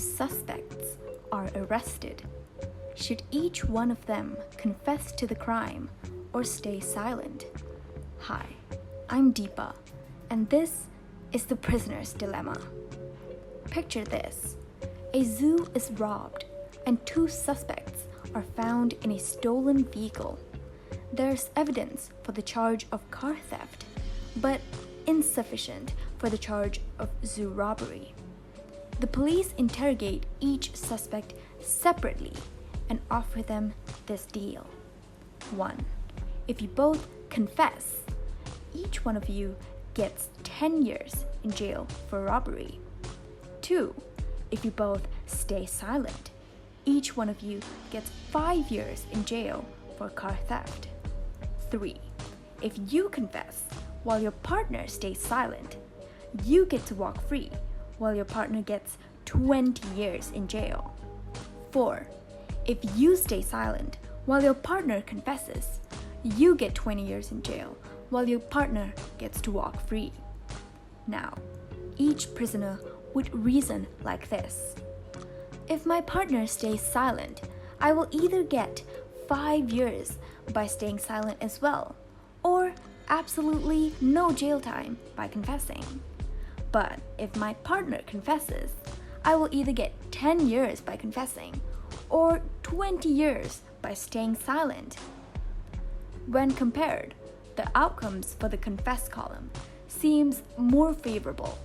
suspects are arrested. Should each one of them confess to the crime or stay silent? Hi, I'm Deepa, and this is the prisoner's dilemma. Picture this. A zoo is robbed, and 2 suspects are found in a stolen vehicle. There's evidence for the charge of car theft, but insufficient for the charge of zoo robbery. The police interrogate each suspect separately and offer them this deal. 1. If you both confess, each one of you gets 10 years in jail for robbery. 2. If you both stay silent, each one of you gets 5 years in jail for car theft. 3. If you confess while your partner stays silent, you get to walk free while your partner gets 20 years in jail. 4. If you stay silent while your partner confesses, you get 20 years in jail while your partner gets to walk free. Now, each prisoner would reason like this. If my partner stays silent, I will either get 5 years by staying silent as well, or absolutely no jail time by confessing. But if my partner confesses, I will either get 10 years by confessing or 20 years by staying silent. When compared, the outcomes for the confess column seems more favorable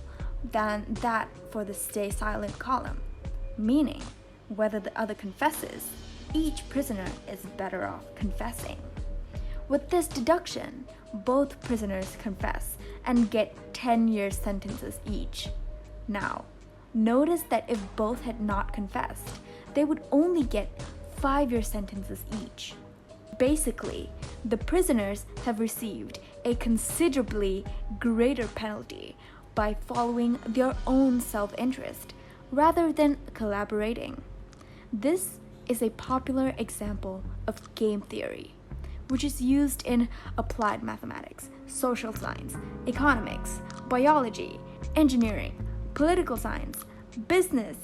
than that for the stay silent column, meaning whether the other confesses, each prisoner is better off confessing. With this deduction, both prisoners confess and get 10-year sentences each. Now, notice that if both had not confessed, they would only get 5-year sentences each. Basically, the prisoners have received a considerably greater penalty by following their own self-interest rather than collaborating. This is a popular example of game theory, which is used in applied mathematics, social science, economics, biology, engineering, political science, business,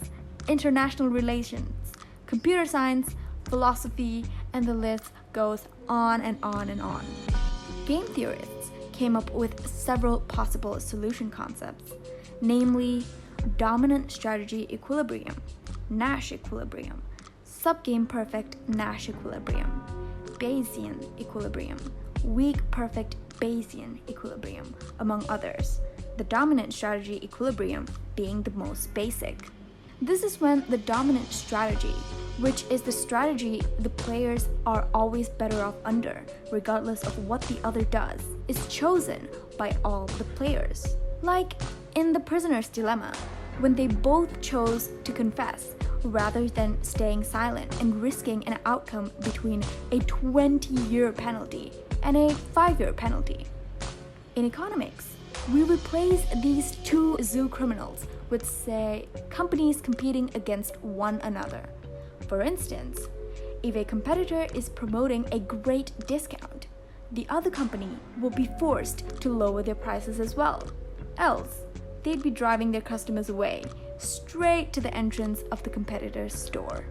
international relations, computer science, philosophy, and the list goes on and on and on. Game theorists came up with several possible solution concepts, namely dominant strategy equilibrium, Nash equilibrium, subgame perfect Nash equilibrium, Bayesian equilibrium, weak perfect Bayesian equilibrium, among others, the dominant strategy equilibrium being the most basic. This is when the dominant strategy, which is the strategy the players are always better off under, regardless of what the other does, is chosen by all the players. Like in the prisoner's dilemma, when they both chose to confess rather than staying silent and risking an outcome between a 20-year penalty and a 5-year penalty. In economics, we replace these 2 zoo criminals with, say, companies competing against one another. For instance, if a competitor is promoting a great discount, the other company will be forced to lower their prices as well. Else, they'd be driving their customers away, straight to the entrance of the competitor's store.